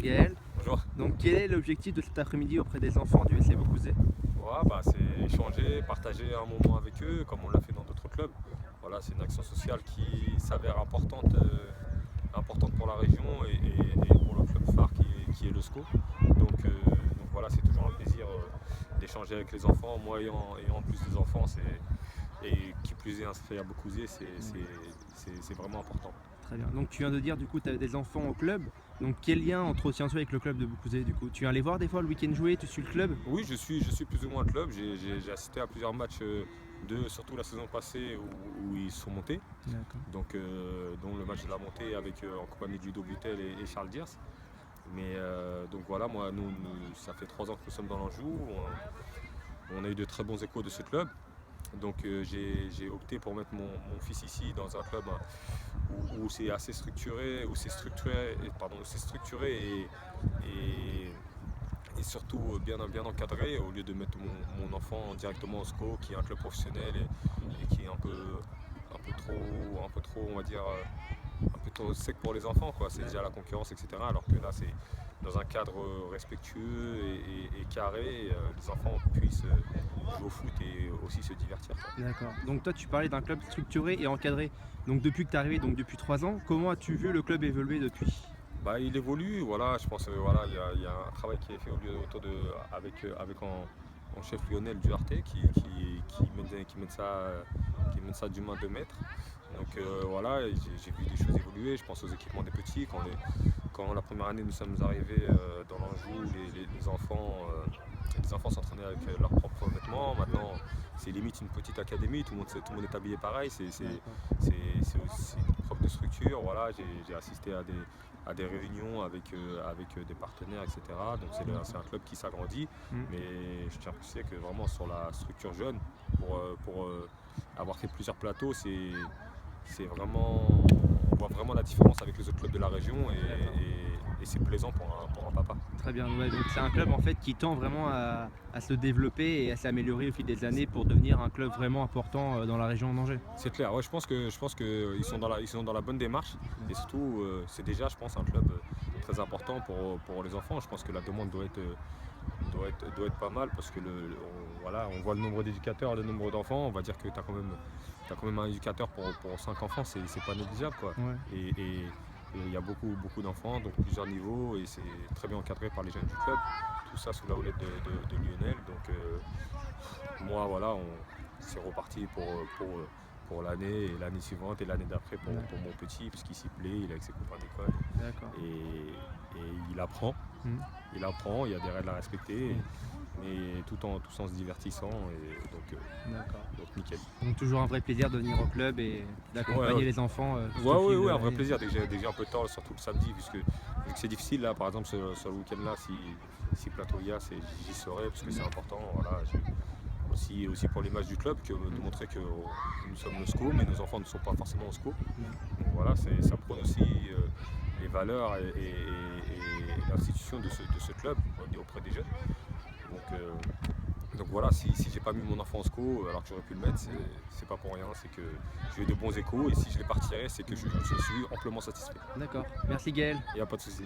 Gaël. Bonjour. Donc quel est l'objectif de cet après-midi auprès des enfants du SC Beaucouzé? C'est échanger, partager un moment avec eux, comme on l'a fait dans d'autres clubs. Voilà, c'est une action sociale qui s'avère importante pour la région et pour le club phare qui est le SCO. Donc voilà, c'est toujours un plaisir d'échanger avec les enfants. Moi ayant plus des enfants, et qui plus est inscrit à Beaucouzé, c'est vraiment important. Très bien. Donc tu viens de dire du coup tu as des enfants au club. Donc quel lien entretiens-tu avec le club de Beaucouzé du coup? Tu viens les voir des fois le week-end jouer, tu suis le club? Oui, je suis plus ou moins club. J'ai assisté à plusieurs matchs surtout la saison passée où ils sont montés. D'accord. Dont le match de la montée en compagnie du Ludo Butel et Charles Diers. Donc voilà, moi, ça fait 3 ans que nous sommes dans l'Anjou. On a eu de très bons échos de ce club. J'ai opté pour mettre mon fils ici dans un club où c'est assez structuré, et surtout bien encadré, au lieu de mettre mon enfant directement au SCO, qui est un club professionnel et qui est un peu trop, on va dire, un peu trop sec pour les enfants, quoi. C'est déjà la concurrence, etc. Alors que là, c'est dans un cadre respectueux et carré, les enfants puissent jouer au foot et aussi se divertir, quoi. D'accord. Donc toi tu parlais d'un club structuré et encadré. Donc depuis que tu es arrivé, donc depuis 3 ans, comment as-tu vu le club évoluer depuis? Il évolue, voilà, je pense voilà, il y a un travail qui est fait avec en chef Lionel Duarte qui mène ça d'une main de maître. Voilà, j'ai vu des choses évoluer, je pense aux équipements des petits. Quand la première année nous sommes arrivés dans l'Anjou, les enfants s'entraînaient avec leurs propres vêtements. Maintenant, c'est limite une petite académie, tout le monde est habillé pareil, c'est aussi une preuve de structure. Voilà, j'ai assisté à des réunions avec des partenaires, etc. Donc c'est un club qui s'agrandit, mais je tiens à préciser que vraiment sur la structure jeune, pour avoir fait plusieurs plateaux, c'est vraiment, on voit vraiment la différence avec les autres clubs de la région et c'est plaisant pour un papa. Très bien. Ouais, donc c'est un club en fait qui tend vraiment à se développer et à s'améliorer au fil des années pour devenir un club vraiment important dans la région d'Angers. C'est clair, ouais, je pense que ils sont dans la bonne démarche et surtout c'est déjà, je pense, un club très important pour les enfants. Je pense que la demande doit être pas mal parce que voilà, on voit le nombre d'éducateurs, le nombre d'enfants. On va dire que tu as quand même un éducateur pour 5 enfants, c'est pas négligeable, quoi. Ouais. Et il y a beaucoup d'enfants, donc plusieurs niveaux, et c'est très bien encadré par les jeunes du club. Tout ça sous la houlette de Lionel. Moi, voilà, c'est reparti pour l'année et l'année suivante et l'année d'après pour mon petit, parce qu'il s'y plaît, il est avec ses copains d'école. D'accord. Et il apprend. Mhm. Il apprend, il y a des règles à respecter, mais tout en se divertissant. D'accord. Donc nickel. Donc toujours un vrai plaisir de venir au club et d'accompagner Ouais. les enfants. Tout au fil de Oui, un vrai l'année. plaisir dès que j'ai un peu de temps, surtout le samedi, vu que c'est difficile là, par exemple sur le week-end là, si plateau il y a, j'y serai parce que c'est important. Voilà, aussi pour l'image du club, de montrer que nous sommes le SCO, mais nos enfants ne sont pas forcément au SCO. Donc voilà, ça prône aussi les valeurs et l'institution de ce club auprès des jeunes. Donc voilà, si j'ai pas mis mon enfant en SCO alors que j'aurais pu le mettre, c'est pas pour rien, c'est que j'ai eu de bons échos, et si je les partirais, c'est que je suis amplement satisfait. D'accord. Merci Gaël. Il n'y a pas de souci.